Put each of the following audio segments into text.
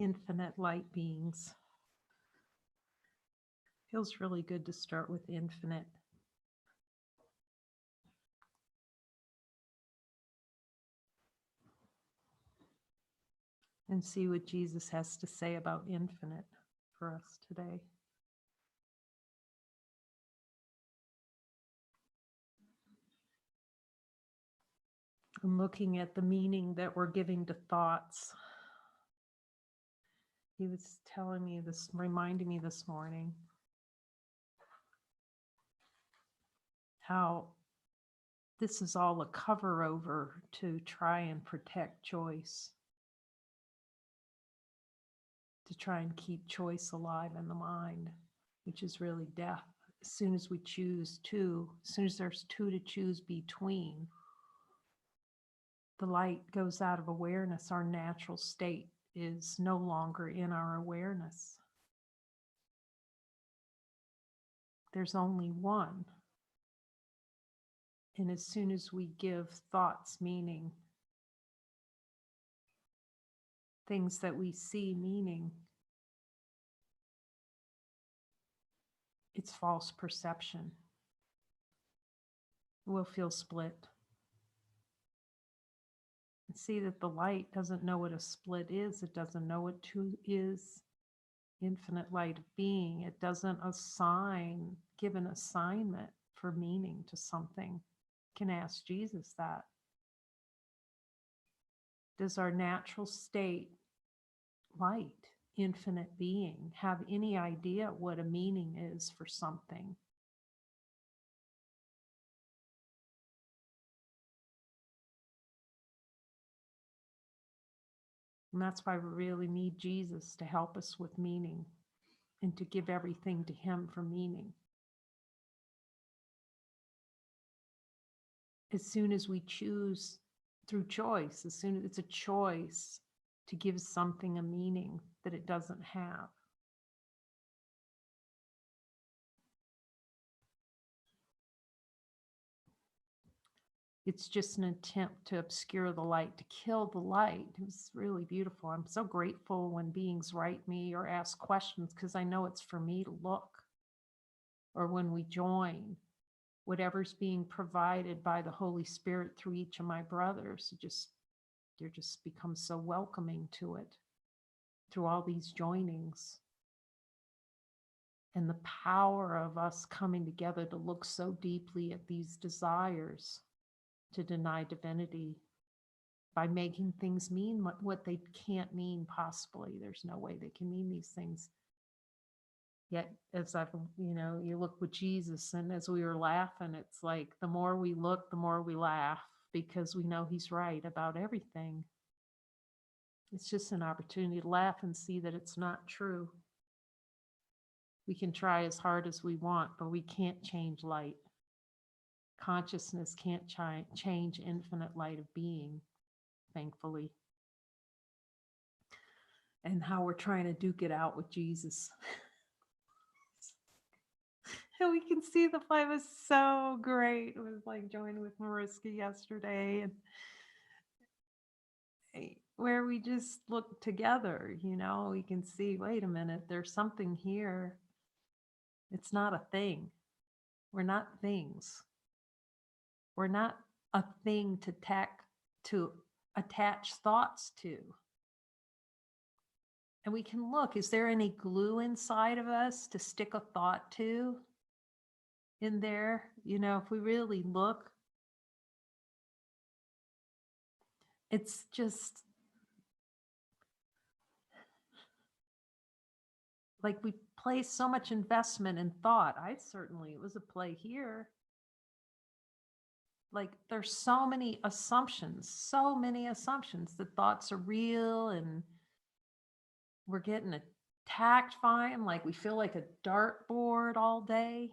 infinite light beings. Feels really good to start with infinite. And see what Jesus has to say about infinite for us today. I'm looking at the meaning that we're giving to thoughts. He was telling me this, reminding me this morning, how this is all a cover over to try and protect choice, to try and keep choice alive in the mind, which is really death. As soon as we choose two, as soon as there's two to choose between, the light goes out of awareness. Our natural state is no longer in our awareness. There's only one. And as soon as we give thoughts meaning, things that we see meaning, it's false perception. We'll feel split. And see that the light doesn't know what a split is. It doesn't know what two is. Infinite light of being. It doesn't give an assignment for meaning to something. You can ask Jesus that. Does our natural state, light, infinite being, have any idea what a meaning is for something? And that's why we really need Jesus to help us with meaning and to give everything to him for meaning. As soon as we choose through choice, as soon as it's a choice to give something a meaning that it doesn't have. It's just an attempt to obscure the light, to kill the light. It was really beautiful. I'm so grateful when beings write me or ask questions, because I know it's for me to look. Or when we join, whatever's being provided by the Holy Spirit through each of my brothers, they just become so welcoming to it through all these joinings. And the power of us coming together to look so deeply at these desires to deny divinity by making things mean what they can't mean possibly. There's no way they can mean these things. Yet, as I've, you look with Jesus, and as we were laughing, it's like the more we look, the more we laugh, because we know he's right about everything. It's just an opportunity to laugh and see that it's not true. We can try as hard as we want, but we can't change light. Consciousness can't change infinite light of being, thankfully. And how we're trying to duke it out with Jesus. And we can see the fight was so great. It was like joining with Mariska yesterday, and where we just look together, we can see, wait a minute, there's something here. It's not a thing. We're not things. We're not a thing to attach thoughts to. And we can look, is there any glue inside of us to stick a thought to in there? If we really look, it's just like we place so much investment in thought. It was a play here. Like there's so many assumptions that thoughts are real, and we're getting attacked by them. Like we feel like a dartboard all day.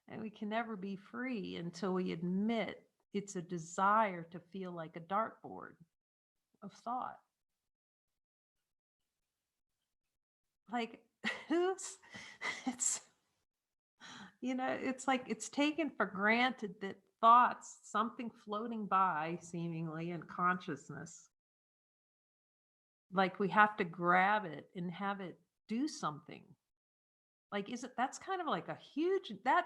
And we can never be free until we admit it's a desire to feel like a dartboard of thought. Like it's like it's taken for granted that thoughts, something floating by seemingly in consciousness, like we have to grab it and have it do something. Like, that's kind of like that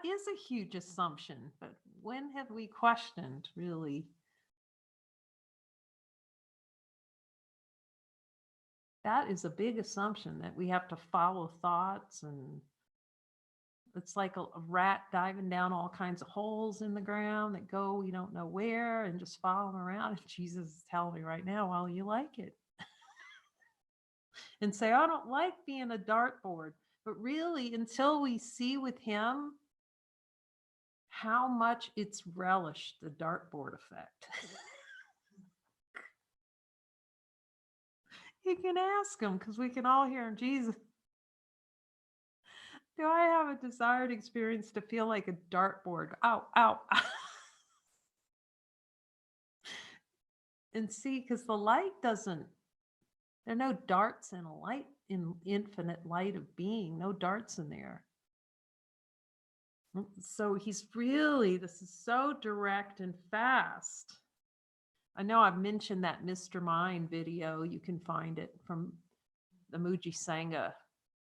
is a huge assumption, but when have we questioned really? That is a big assumption that we have to follow thoughts, and it's like a rat diving down all kinds of holes in the ground that go we don't know where and just follow them around. And Jesus is telling me right now, well, you like it. And say, I don't like being a dartboard. But really, until we see with him how much it's relished, the dartboard effect. You can ask him, because we can all hear him. Jesus, do I have a desired experience to feel like a dartboard? Ow, ow. And see, because the light doesn't, there are no darts in a light, in infinite light of being, no darts in there. So this is so direct and fast. I know I've mentioned that Mr. Mind video. You can find it from the Muji Sangha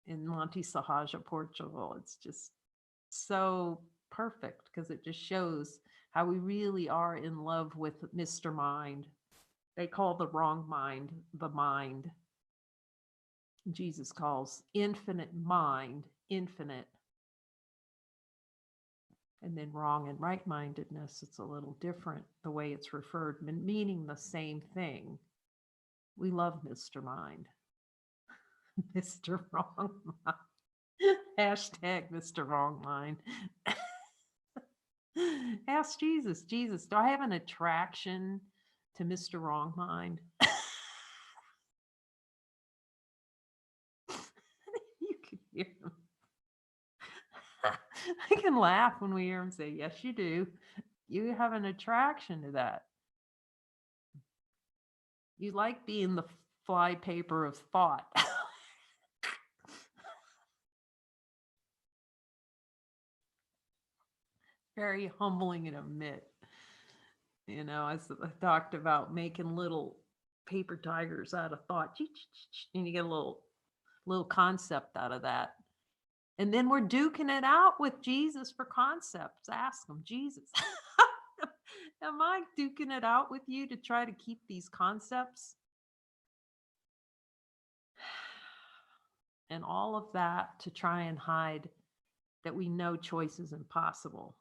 in Monte Sahaja, Portugal. It's just so perfect because it just shows how we really are in love with Mr. Mind. They call the wrong mind the mind. Jesus calls infinite mind infinite. And then wrong and right-mindedness, it's a little different the way it's referred, meaning the same thing. We love Mr. Mind. Mr. Wrong Mind. Hashtag Mr. Wrong Mind. Ask Jesus, Jesus, do I have an attraction to Mr. Wrong Mind? You can hear him. I can laugh when we hear him say, yes, you do. You have an attraction to that. You like being the flypaper of thought. Very humbling to admit. You know, I talked about making little paper tigers out of thought, and you get a little concept out of that. And then we're duking it out with Jesus for concepts. Ask him, Jesus, am I duking it out with you to try to keep these concepts? And all of that to try and hide that we know choice is impossible.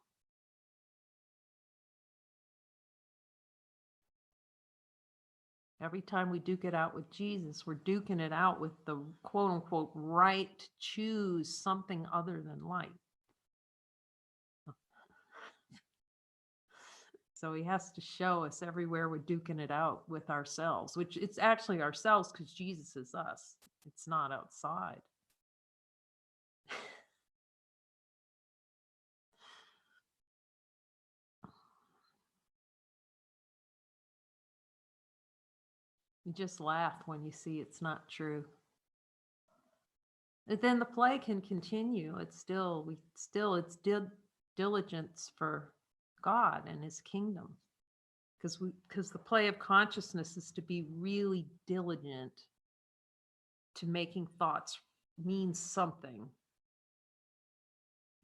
Every time we duke it out with Jesus, we're duking it out with the quote unquote right to choose something other than light. So he has to show us everywhere we're duking it out with ourselves, which it's actually ourselves because Jesus is us. It's not outside. You just laugh when you see it's not true. But then the play can continue. It's diligence for God and his kingdom. Because the play of consciousness is to be really diligent to making thoughts mean something.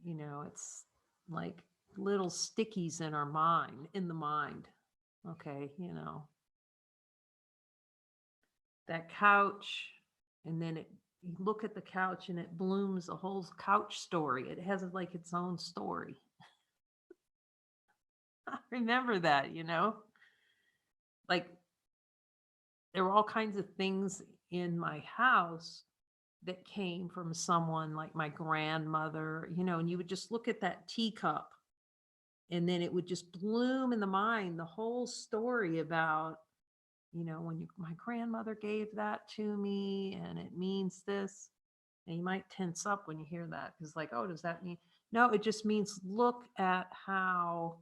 You know, it's like little stickies in our mind, in the mind. Okay, you know, that couch, and then you look at the couch and it blooms a whole couch story. It has like its own story. I remember that, you know, like there were all kinds of things in my house that came from someone like my grandmother, you know, and you would just look at that teacup and then it would just bloom in the mind, the whole story about, you know, when my grandmother gave that to me and it means this. And you might tense up when you hear that because like, oh, does that mean? No, it just means look at how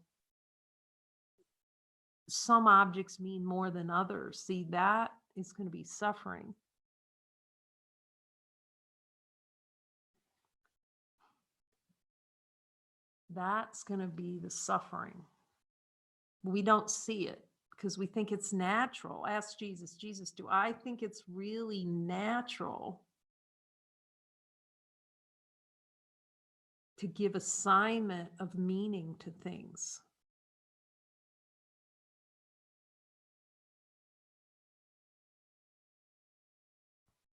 some objects mean more than others. See, that is going to be suffering. That's going to be the suffering. We don't see it because we think it's natural. Ask Jesus, Jesus, do I think it's really natural to give assignment of meaning to things?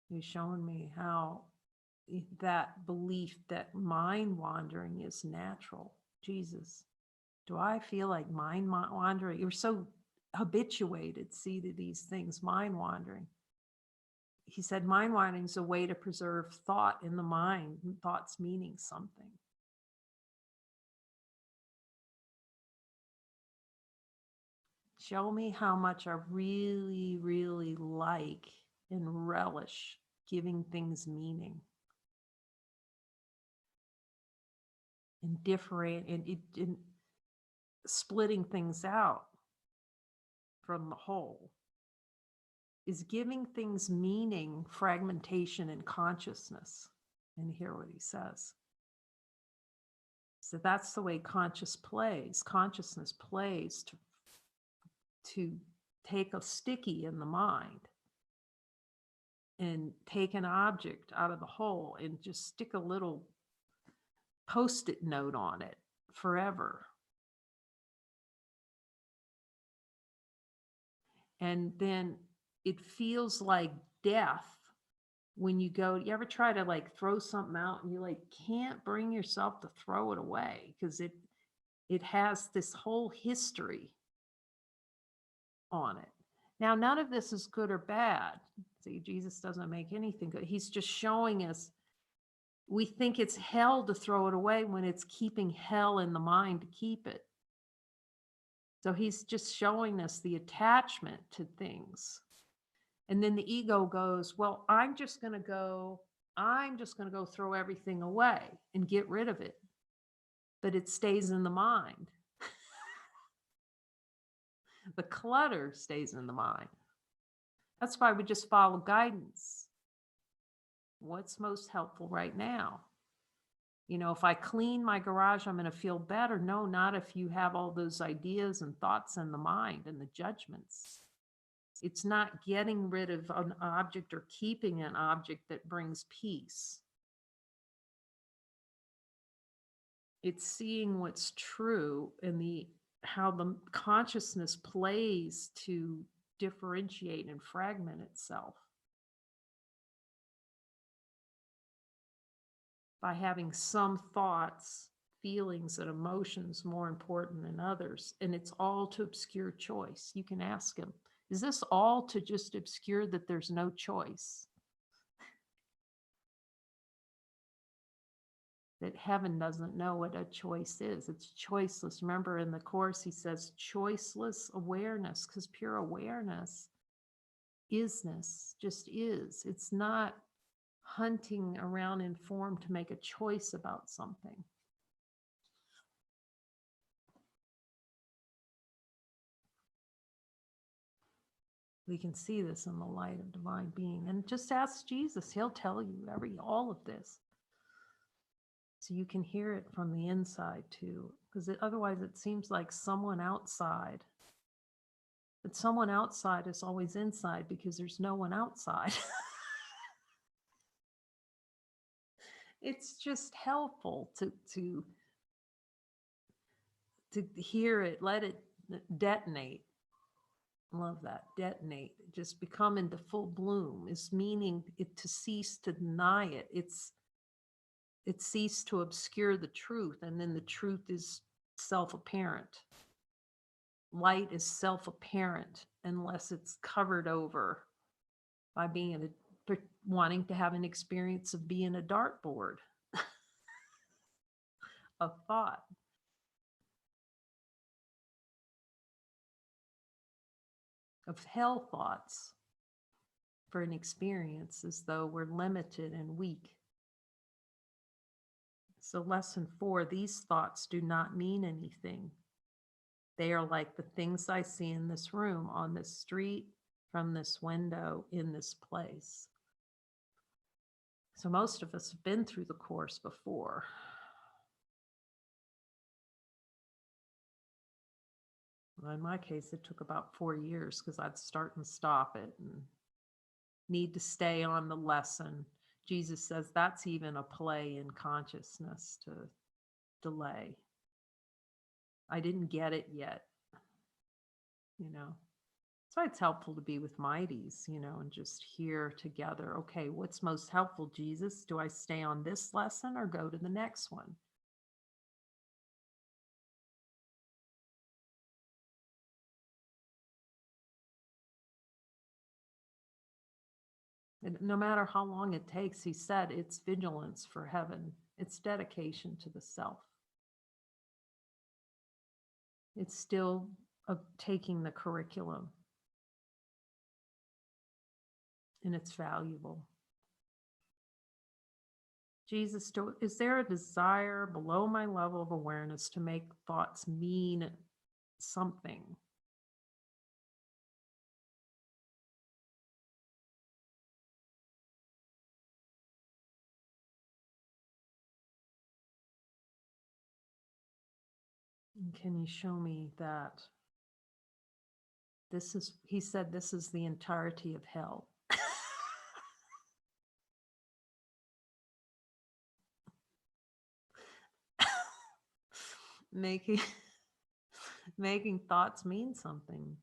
He's showing me how that belief that mind wandering is natural. Jesus, do I feel like mind wandering? You're so habituated, see, to these things, mind wandering. He said mind wandering is a way to preserve thought in the mind, thoughts meaning something. Show me how much I really, really like and relish giving things meaning and different and splitting things out from the whole. Is giving things meaning, fragmentation, and consciousness. And hear what he says. So that's the way consciousness plays to take a sticky in the mind and take an object out of the whole and just stick a little Post-it note on it forever. And then it feels like death when you go, you ever try to like throw something out and you like can't bring yourself to throw it away because it has this whole history on it. Now, none of this is good or bad. See, Jesus doesn't make anything good. He's just showing us we think it's hell to throw it away when it's keeping hell in the mind to keep it. So he's just showing us the attachment to things. And then the ego goes, well, I'm just going to go throw everything away and get rid of it. But it stays in the mind. The clutter stays in the mind. That's why we just follow guidance. What's most helpful right now? You know, if I clean my garage, I'm going to feel better. No, not if you have all those ideas and thoughts in the mind and the judgments. It's not getting rid of an object or keeping an object that brings peace. It's seeing what's true and how the consciousness plays to differentiate and fragment itself by having some thoughts, feelings, and emotions more important than others. And it's all to obscure choice. You can ask him, is this all to just obscure that there's no choice? That heaven doesn't know what a choice is. It's choiceless. Remember in the Course, he says choiceless awareness, because pure awareness, isness, just is. It's not hunting around in form to make a choice about something. We can see this in the light of divine being. And just ask Jesus. He'll tell you all of this. So you can hear it from the inside too. Because otherwise it seems like someone outside. But someone outside is always inside because there's no one outside. It's just helpful to hear it, let it detonate. Love that. Detonate. Just become into full bloom is meaning it to cease to deny it. It ceased to obscure the truth, and then the truth is self-apparent. Light is self-apparent unless it's covered over by wanting to have an experience of being a dartboard of thought. Of hell thoughts for an experience as though we're limited and weak. So lesson 4, these thoughts do not mean anything. They are like the things I see in this room, on this street, from this window, in this place. So most of us have been through the Course before. In my case, it took about 4 years because I'd start and stop it and need to stay on the lesson. Jesus says that's even a play in consciousness to delay. I didn't get it yet, you know. That's why it's helpful to be with mighties, you know, and just hear together, okay, what's most helpful, Jesus? Do I stay on this lesson or go to the next one? And no matter how long it takes, he said it's vigilance for heaven. It's dedication to the self. It's still taking the curriculum. And it's valuable. Jesus, is there a desire below my level of awareness to make thoughts mean something? And can you show me that he said, this is the entirety of hell. making thoughts mean something.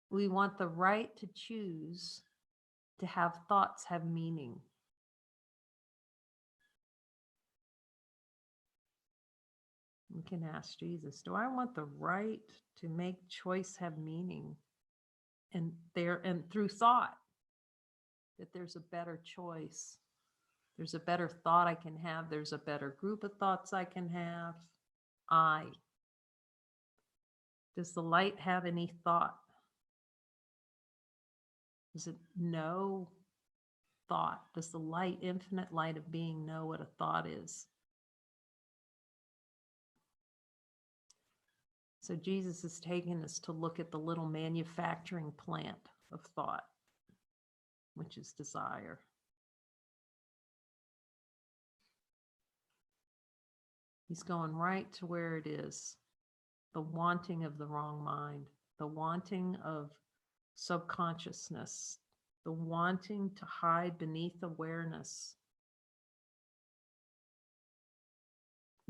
We want the right to choose to have thoughts have meaning. We can ask Jesus, do I want the right to make choice have meaning? And through thought, that there's a better choice. There's a better thought I can have. There's a better group of thoughts I can have. Does the light have any thought? Does it know thought? Does the light, infinite light of being, know what a thought is? So Jesus is taking us to look at the little manufacturing plant of thought, which is desire. He's going right to where it is, the wanting of the wrong mind, the wanting of subconsciousness, the wanting to hide beneath awareness,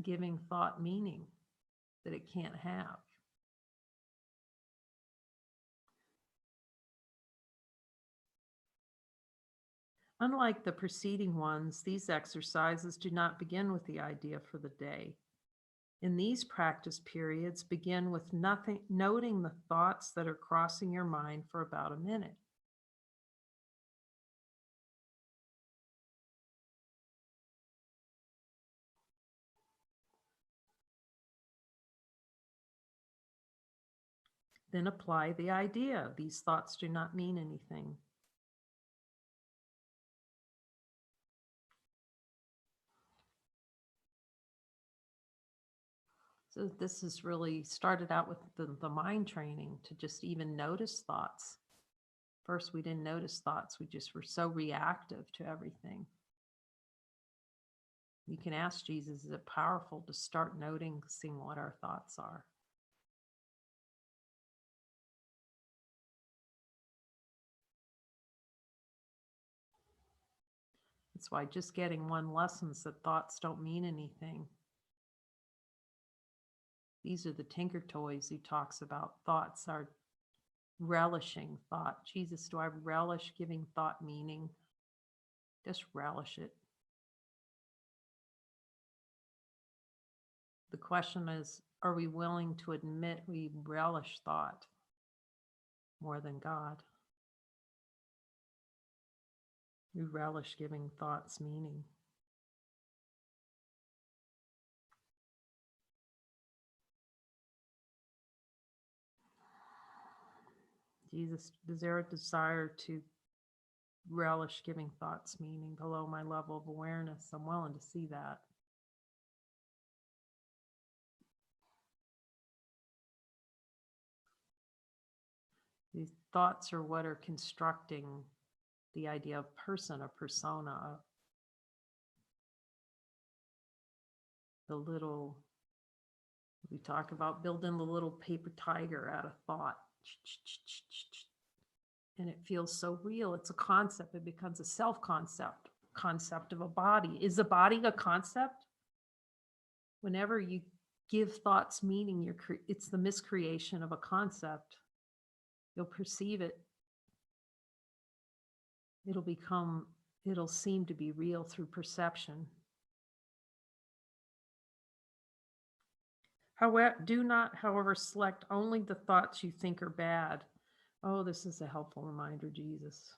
giving thought meaning that it can't have. Unlike the preceding ones, these exercises do not begin with the idea for the day. In these practice periods, begin with noting the thoughts that are crossing your mind for about a minute. Then apply the idea. These thoughts do not mean anything. So this is really started out with the mind training to just even notice thoughts. First, we didn't notice thoughts. We just were so reactive to everything. You can ask Jesus, is it powerful to start noticing what our thoughts are? That's why just getting one lesson that thoughts don't mean anything. These are the tinker toys he talks about. Thoughts are relishing thought. Jesus, do I relish giving thought meaning? Just relish it. The question is, are we willing to admit we relish thought more than God? We relish giving thoughts meaning. Jesus, is there a desire to relish giving thoughts meaning below my level of awareness? I'm willing to see that. These thoughts are what are constructing the idea of person, a persona, the little We talk about building the little paper tiger out of thought. And it feels so real. It's a concept. It becomes a concept of a body. Is a body a concept? Whenever you give thoughts meaning, it's the miscreation of a concept. You'll perceive it. It'll seem to be real through perception. However, do not, however, select only the thoughts you think are bad. Oh, this is a helpful reminder, Jesus.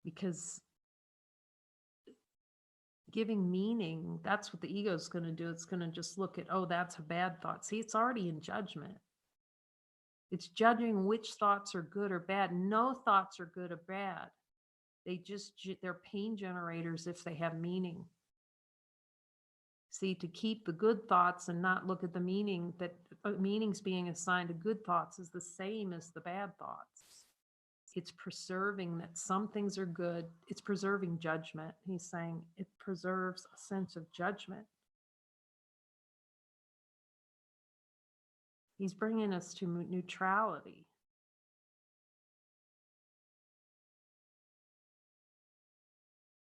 Because giving meaning, that's what the ego is going to do. It's going to just look at, oh, that's a bad thought. See, it's already in judgment. It's judging which thoughts are good or bad. No thoughts are good or bad. They're pain generators if they have meaning. See, to keep the good thoughts and not look at the meaning, that meanings being assigned to good thoughts is the same as the bad thoughts. It's preserving that some things are good. It's preserving judgment. He's saying it preserves a sense of judgment. He's bringing us to neutrality.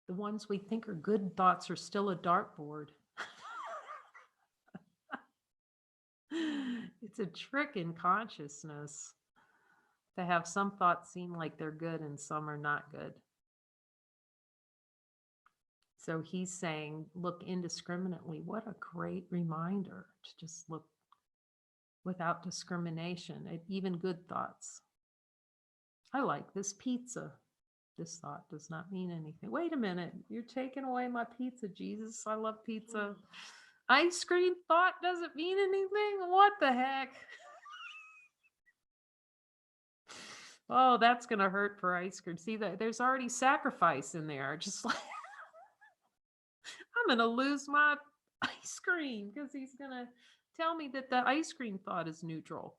The ones we think are good thoughts are still a dartboard. It's a trick in consciousness to have some thoughts seem like they're good and some are not good. So he's saying, look indiscriminately. What a great reminder to just look without discrimination at even good thoughts. I like this pizza. This thought does not mean anything. Wait a minute. You're taking away my pizza, Jesus. I love pizza. Ice cream thought doesn't mean anything? What the heck? Oh, that's going to hurt for ice cream. See, there's already sacrifice in there. Just like, I'm going to lose my ice cream because he's going to tell me that the ice cream thought is neutral.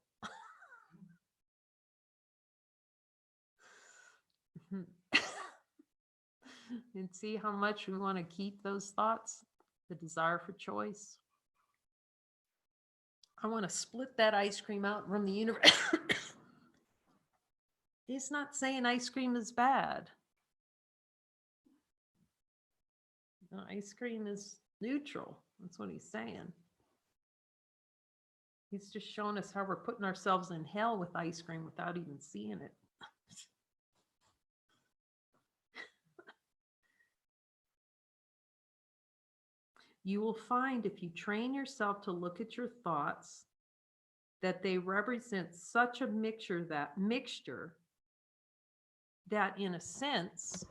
And see how much we want to keep those thoughts, the desire for choice. I want to split that ice cream out from the universe. He's not saying ice cream is bad. No, ice cream is neutral. That's what he's saying. He's just showing us how we're putting ourselves in hell with ice cream without even seeing it. You will find if you train yourself to look at your thoughts that they represent such a mixture that in a sense,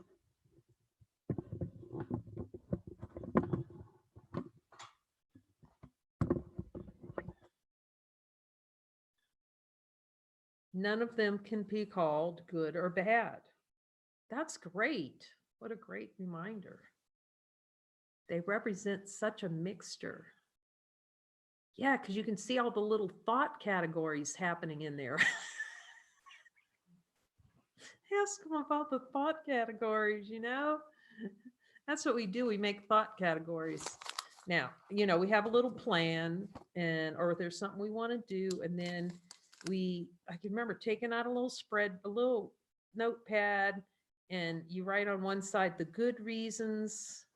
none of them can be called good or bad. That's great. What a great reminder. They represent such a mixture. Yeah, because you can see all the little thought categories happening in there. Ask them about the thought categories, you know? That's what we do. We make thought categories. Now, you know, we have a little plan or if there's something we want to do, and then I can remember taking out a little notepad, and you write on one side the good reasons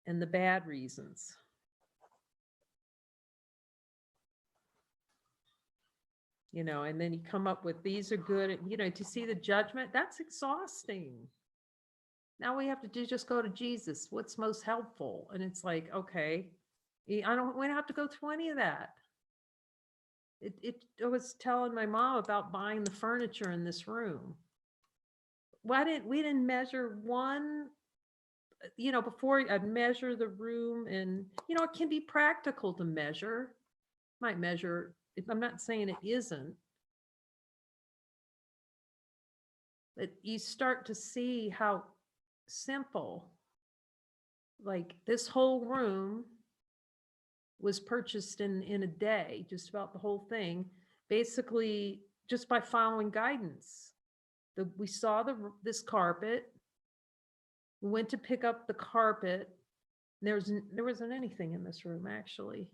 and the bad reasons. You know, and then you come up with these are good, you know, to see the judgment, that's exhausting. Now we have to just go to Jesus. What's most helpful? And it's like, okay, we don't have to go through any of that. I was telling my mom about buying the furniture in this room. We didn't measure one, you know, before I'd measure the room, and, you know, it can be practical to measure. Might measure, if I'm not saying it isn't, but you start to see how simple, like this whole room was purchased in a day, just about the whole thing, basically just by following guidance. We saw this carpet, We went to pick up the carpet. There wasn't anything in this room, actually.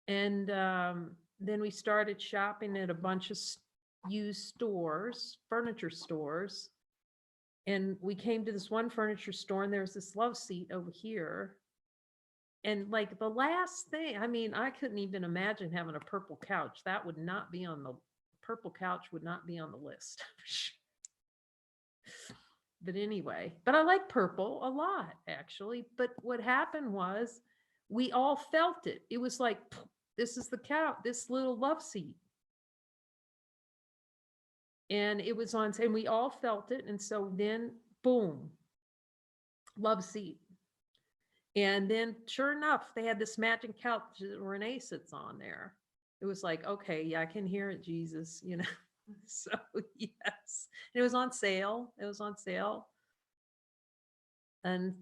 And then we started shopping at a bunch of used stores, furniture stores. And we came to this one furniture store, and there's this love seat over here. And like the last thing, I mean, I couldn't even imagine having a purple couch. That would not be on the purple couch, would not be on the list. But anyway, but I like purple a lot, actually. But what happened was we all felt it. It was like, this is the couch, this little love seat. And it was on, and we all felt it. And so then, boom, love seat. And then sure enough, they had this matching couch that Renee sits on there. It was like, okay, yeah, I can hear it, Jesus, you know. So yes, it was on sale. It was on sale. And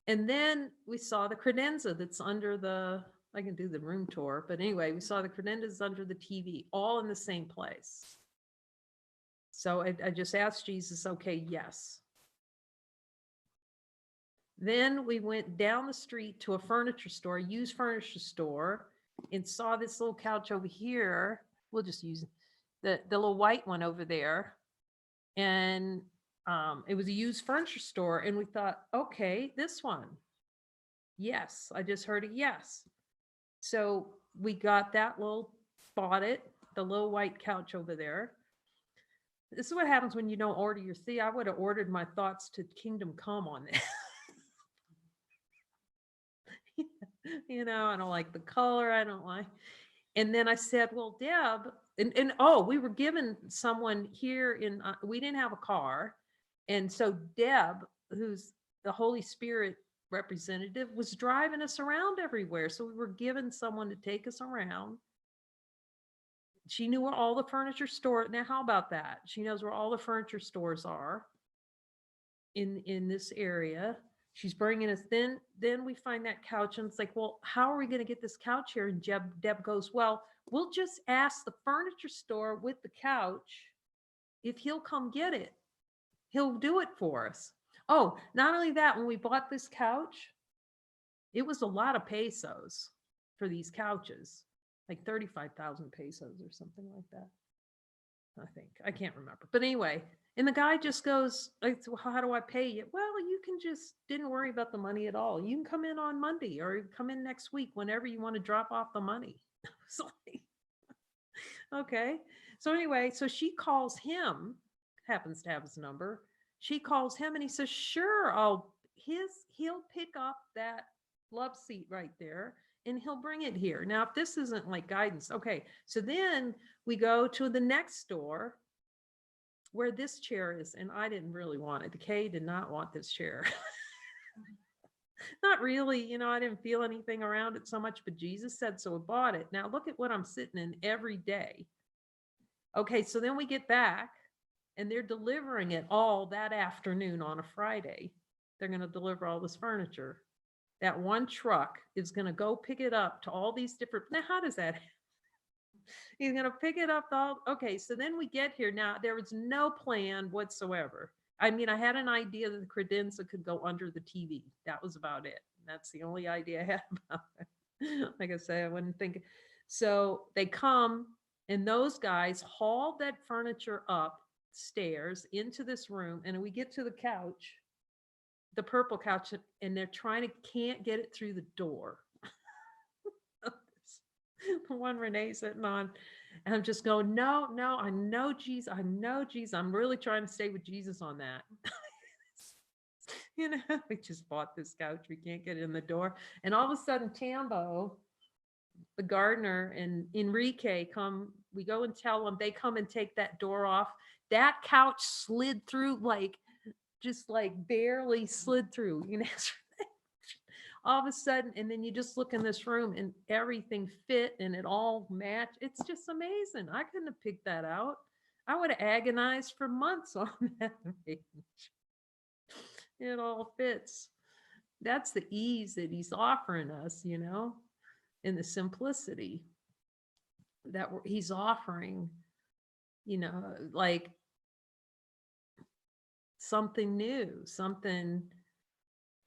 then we saw the credenza that's under the, I can do the room tour, but anyway, we saw the credenzas under the TV, all in the same place. So I just asked Jesus, okay, yes. Then we went down the street to a furniture store, used furniture store, and saw this little couch over here. We'll just use the little white one over there. And it was a used furniture store. And we thought, okay, this one. Yes, I just heard a yes. So we got that bought it, the little white couch over there. This is what happens when you don't order your, see, I would have ordered my thoughts to kingdom come on that. You know, I don't like the color. I don't like. And then I said, well, Deb, and we were given someone here in, we didn't have a car. And so Deb, who's the Holy Spirit representative, was driving us around everywhere. So we were given someone to take us around. She knew where all the furniture stores. Now, how about that? She knows where all the furniture stores are in this area. She's bringing us, then we find that couch, and it's like, well, how are we going to get this couch here? And Deb goes, well, we'll just ask the furniture store with the couch if he'll come get it. He'll do it for us. Oh, not only that, when we bought this couch, it was a lot of pesos for these couches, like 35,000 pesos or something like that. I think, I can't remember. But anyway, and the guy just goes, well, how do I pay you? Well, you can just, didn't worry about the money at all. You can come in on Monday or come in next week whenever you want to drop off the money. So, okay. So anyway, so she calls him, happens to have his number. She calls him and he says, sure, he'll pick up that love seat right there and he'll bring it here. Now, if this isn't like guidance, okay. So then we go to the next store where this chair is, and I didn't really want it. Kay did not want this chair. Not really, you know, I didn't feel anything around it so much, but Jesus said so, I bought it. Now look at what I'm sitting in every day. Okay, so then we get back and they're delivering it all that afternoon on a Friday. They're going to deliver all this furniture. That one truck is going to go pick it up to all these different, now how does that happen? He's going to pick it up. Okay, so then we get here. Now, there was no plan whatsoever. I mean, I had an idea that the credenza could go under the TV. That was about it. That's the only idea I had about it. Like I said, I wouldn't think. So they come, and those guys hauled that furniture upstairs into this room, and we get to the couch, the purple couch, and they're can't get it through the door. The one Renee's sitting on, and I'm just going, no, I know Jesus. I'm really trying to stay with Jesus on that. You know, we just bought this couch. We can't get it in the door. And all of a sudden, Tambo, the gardener, and Enrique come, we go and tell them, they come and take that door off. That couch slid through, just barely slid through, you know. All of a sudden, and then you just look in this room and everything fit and it all matched. It's just amazing. I couldn't have picked that out. I would have agonized for months on that page. It all fits. That's the ease that he's offering us, you know, in the simplicity that he's offering, you know, like something new, something,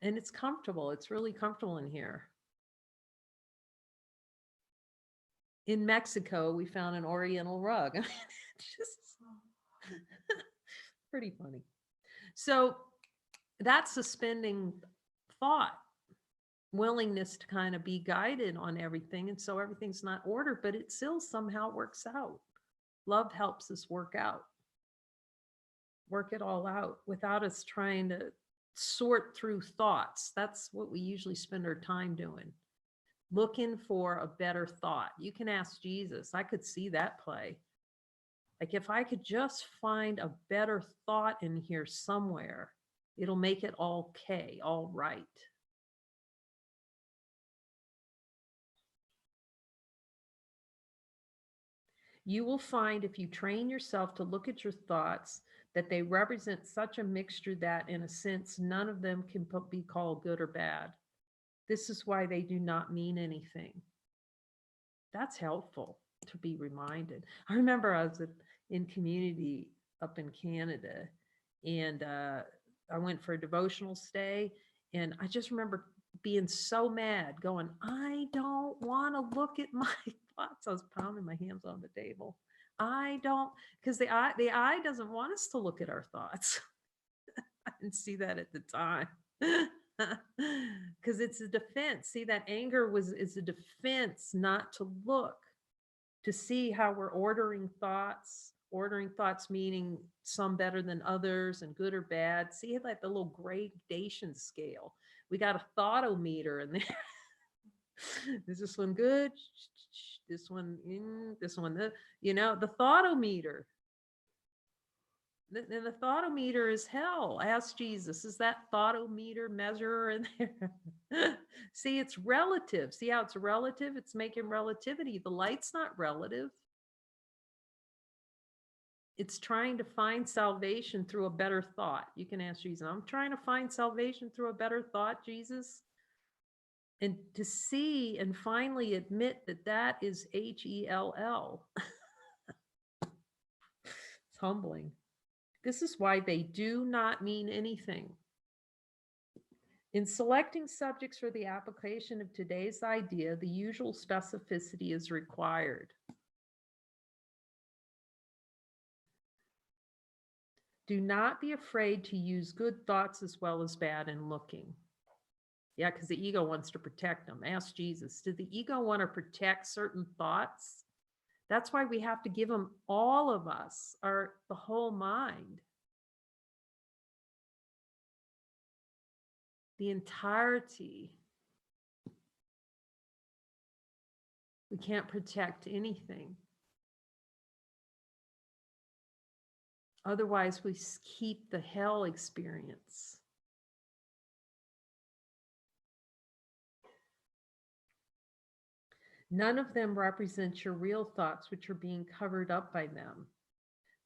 and it's comfortable. It's really comfortable in here. In Mexico, we found an Oriental rug. I mean, it's just pretty funny. So that's suspending thought, willingness to kind of be guided on everything. And so everything's not ordered, but it still somehow works out. Love helps us work it all out without us trying to sort through thoughts. That's what we usually spend our time doing. Looking for a better thought. You can ask Jesus. I could see that play. Like if I could just find a better thought in here somewhere, it'll make it all okay, all right. You will find if you train yourself to look at your thoughts that they represent such a mixture that, in a sense, none of them can be called good or bad. This is why they do not mean anything. That's helpful to be reminded. I remember I was in community up in Canada, and I went for a devotional stay, and I just remember being so mad, going, I don't want to look at my thoughts. I was pounding my hands on the table. I don't, because the eye doesn't want us to look at our thoughts. I didn't see that at the time. Because it's a defense. See, that anger is a defense not to look, to see how we're ordering thoughts meaning some better than others and good or bad. See, like the little gradation scale. We got a thoughtometer in there. Is this one good? This one, this one, the thoughtometer. And the thoughtometer is hell. Ask Jesus, is that thoughtometer measurer in there? See, it's relative. See how it's relative? It's making relativity. The light's not relative. It's trying to find salvation through a better thought. You can ask Jesus, I'm trying to find salvation through a better thought, Jesus. And to see and finally admit that that is HELL. It's humbling. This is why they do not mean anything. In selecting subjects for the application of today's idea, the usual specificity is required. Do not be afraid to use good thoughts as well as bad in looking. Yeah, because the ego wants to protect them. Ask Jesus, did the ego want to protect certain thoughts? That's why we have to give them, all of us, the whole mind. The entirety. We can't protect anything. Otherwise, we keep the hell experience. None of them represent your real thoughts, which are being covered up by them.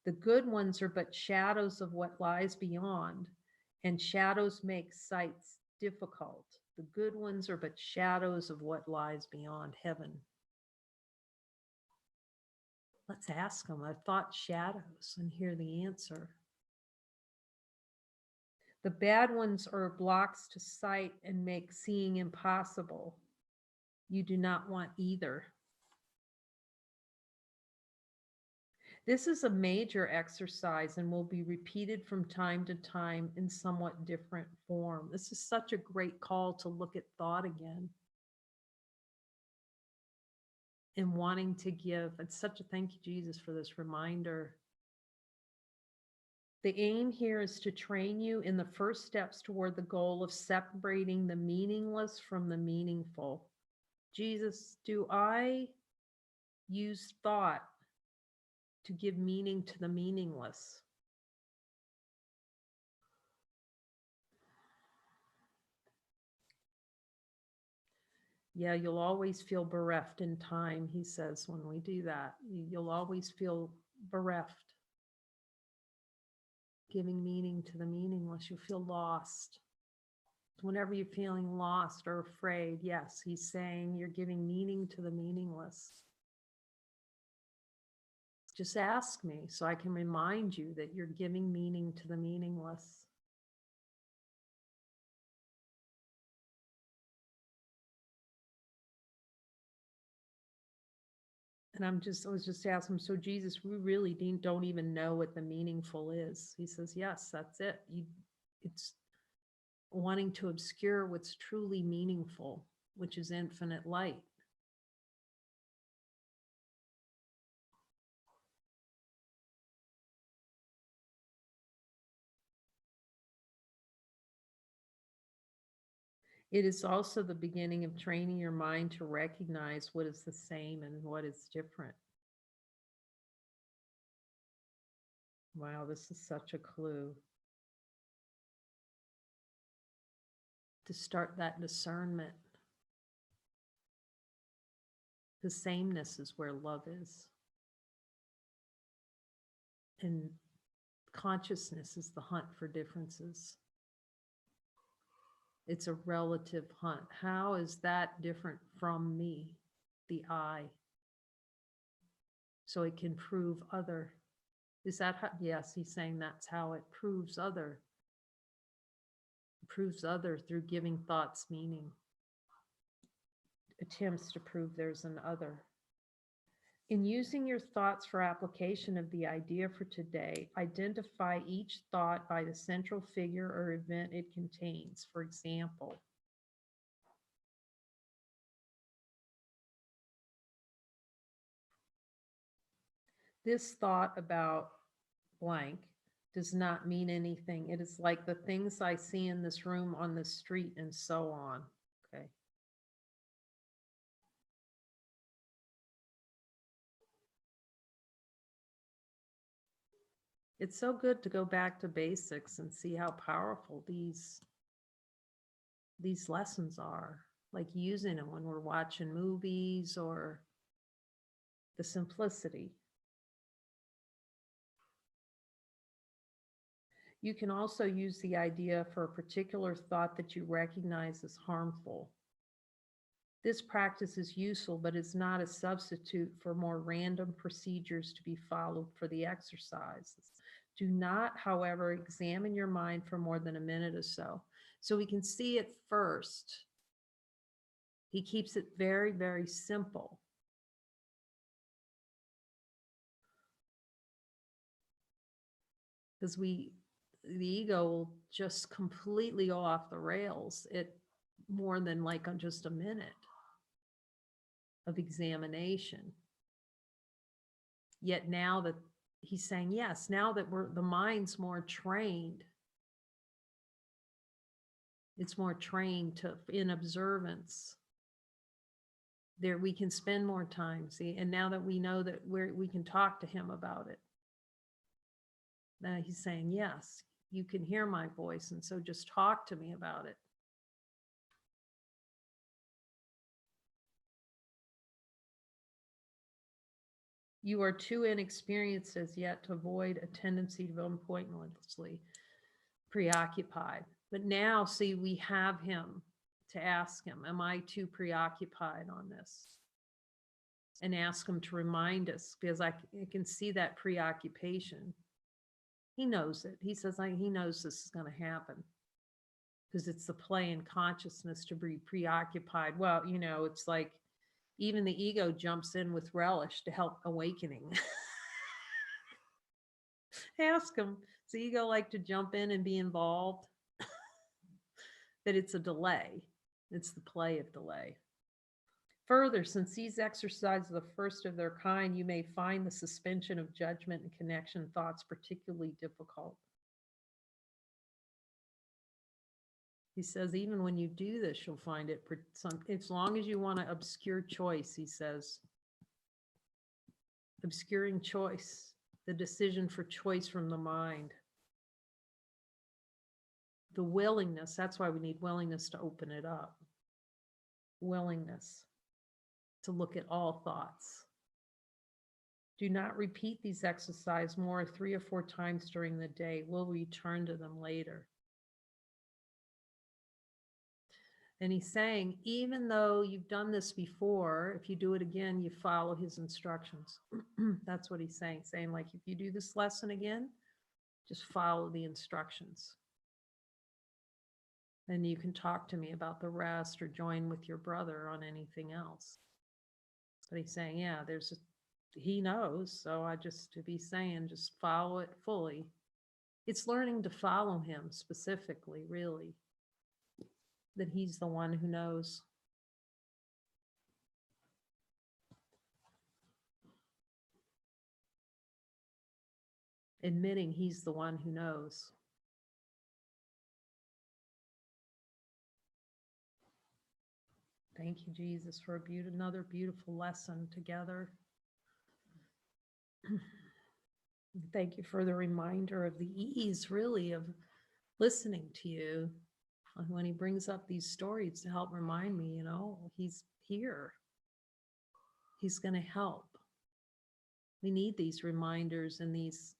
The good ones are but shadows of what lies beyond, and shadows make sights difficult. The good ones are but shadows of what lies beyond heaven. Let's ask them. I've thought shadows and hear the answer. The bad ones are blocks to sight and make seeing impossible. You do not want either. This is a major exercise and will be repeated from time to time in somewhat different form. This is such a great call to look at thought again. And wanting to give. It's such a thank you, Jesus, for this reminder. The aim here is to train you in the first steps toward the goal of separating the meaningless from the meaningful. Jesus, do I use thought to give meaning to the meaningless? Yeah, you'll always feel bereft in time, he says, when we do that. You'll always feel bereft. Giving meaning to the meaningless, you'll feel lost. Whenever you're feeling lost or afraid, yes, he's saying you're giving meaning to the meaningless. Just ask me so I can remind you that you're giving meaning to the meaningless. And I was just asking him, so Jesus, we really don't even know what the meaningful is. He says, yes, that's it. It's wanting to obscure what's truly meaningful, which is infinite light. It is also the beginning of training your mind to recognize what is the same and what is different. Wow, this is such a clue. To start that discernment. The sameness is where love is. And consciousness is the hunt for differences. It's a relative hunt. How is that different from me, the I? So it can prove other. Is that how? Yes, he's saying that's how it proves other. It proves other through giving thoughts meaning. Attempts to prove there's an other. In using your thoughts for application of the idea for today, identify each thought by the central figure or event it contains. For example, this thought about blank does not mean anything. It is like the things I see in this room, on the street, and so on. Okay. It's so good to go back to basics and see how powerful these lessons are, like using them when we're watching movies, or the simplicity. You can also use the idea for a particular thought that you recognize as harmful. This practice is useful, but it's not a substitute for more random procedures to be followed for the exercises. Do not, however, examine your mind for more than a minute or so. So we can see at first, he keeps it very, very simple. Because the ego will just completely go off the rails at more than like just a minute of examination. Yet now that he's saying, yes, now that the mind's more trained, it's more trained in observance. There we can spend more time, see, and now that we know that we can talk to him about it. Now he's saying, yes, you can hear my voice, and so just talk to me about it. You are too inexperienced as yet to avoid a tendency to be pointlessly preoccupied. But now, see, we have him to ask him, am I too preoccupied on this? And ask him to remind us, because I can see that preoccupation. He knows it. He says, he knows this is going to happen, because it's the play in consciousness to be preoccupied. Well, you know, it's like even the ego jumps in with relish to help awakening. Ask him, does the ego like to jump in and be involved? That it's a delay. It's the play of delay. Further, since these exercises are the first of their kind, you may find the suspension of judgment and connection thoughts particularly difficult. He says, even when you do this, you'll find it, as long as you want to obscure choice, he says, obscuring choice, the decision for choice from the mind. The willingness, that's why we need willingness to open it up. Willingness to look at all thoughts. Do not repeat these exercises more 3 or 4 times during the day. We'll return to them later. And he's saying, even though you've done this before, if you do it again, you follow his instructions. That's what he's saying, like, if you do this lesson again, just follow the instructions. And you can talk to me about the rest or join with your brother on anything else. But he's saying, yeah, he knows. So to be saying, just follow it fully. It's learning to follow him specifically, really. That he's the one who knows. Admitting he's the one who knows. Thank you, Jesus, for another beautiful lesson together. Thank you for the reminder of the ease, really, of listening to you. When he brings up these stories to help remind me, he's here. He's going to help. We need these reminders and these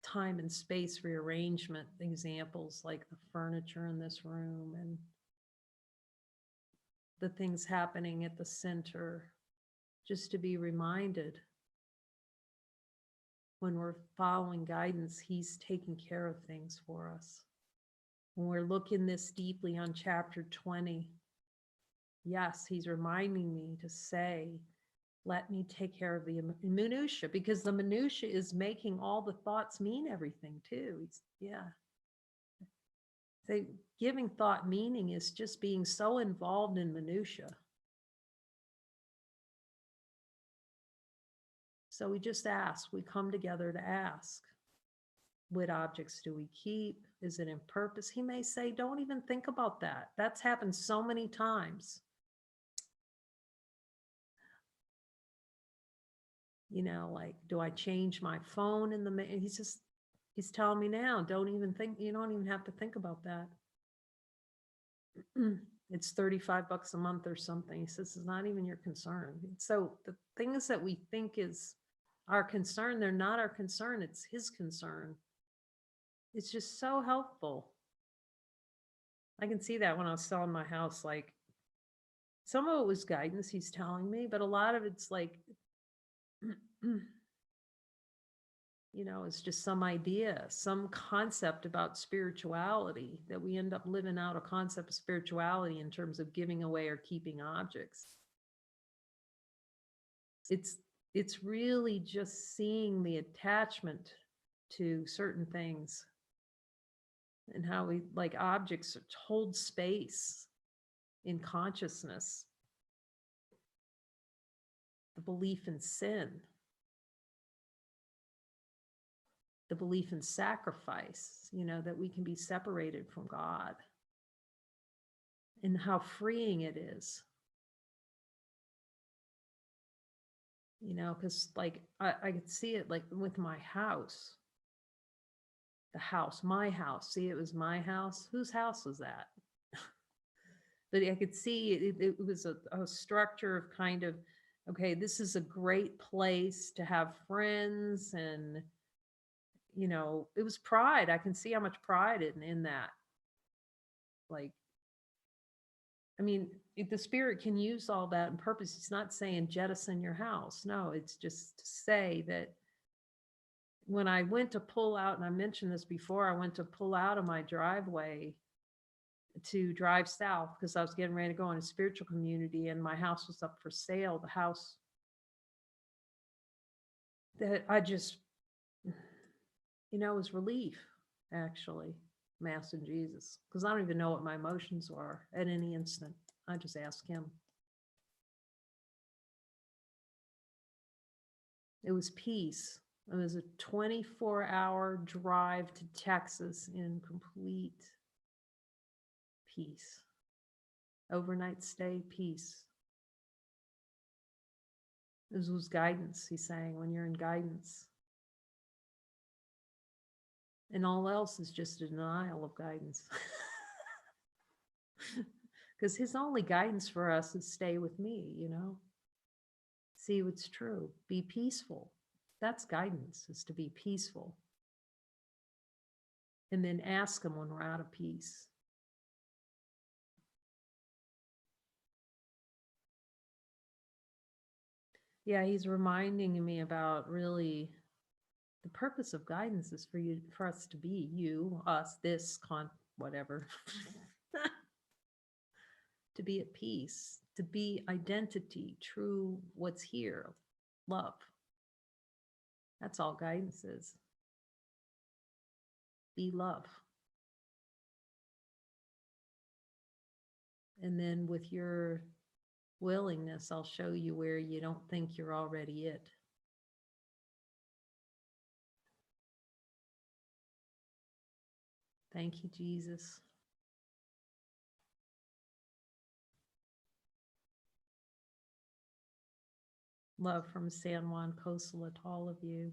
time and space rearrangement examples, like the furniture in this room and the things happening at the center, just to be reminded when we're following guidance, he's taking care of things for us. When we're looking this deeply on chapter 20, yes, he's reminding me to say, let me take care of the minutia, because the minutia is making all the thoughts mean everything too. So giving thought meaning is just being so involved in minutia. So we just ask, we come together to ask, what objects do we keep? Is it in purpose? He may say, don't even think about that. That's happened so many times. Like, do I change my phone in the, he's telling me now, don't even think, you don't even have to think about that. It's $35 a month or something. He says, it's not even your concern. So the things that we think is our concern, they're not our concern. It's his concern. It's just so helpful. I can see that when I was selling my house, like some of it was guidance he's telling me, but a lot of it's like, it's just some idea, some concept about spirituality, that we end up living out a concept of spirituality in terms of giving away or keeping objects. It's really just seeing the attachment to certain things and how we, like, objects hold space in consciousness. The belief in sin, the belief in sacrifice, that we can be separated from God, and how freeing it is. Because like I could see it like with my house. My house. See, it was my house. Whose house was that? But I could see it was a structure of kind of, okay, this is a great place to have friends, and it was pride. I can see how much pride in that. Like, I mean, if the spirit can use all that in purpose, it's not saying jettison your house. No, it's just to say that when I went to pull out, and I mentioned this before, I went to pull out of my driveway to drive south because I was getting ready to go in a spiritual community, and my house was up for sale. The house that I just, was relief, actually. I'm asking Jesus, because I don't even know what my emotions are at any instant. I just ask him. It was peace. It was a 24-hour drive to Texas in complete peace. Overnight stay, peace. This was guidance, he's saying, when you're in guidance. And all else is just a denial of guidance. Because his only guidance for us is stay with me, See what's true. Be peaceful. That's guidance, is to be peaceful. And then ask him when we're out of peace. Yeah, he's reminding me about really the purpose of guidance is for us to be you, us, this, whatever. To be at peace, to be identity, true, what's here, love. That's all guidance is. Be love. And then with your willingness, I'll show you where you don't think you're already it. Thank you, Jesus. Love from San Juan Coastal to all of you.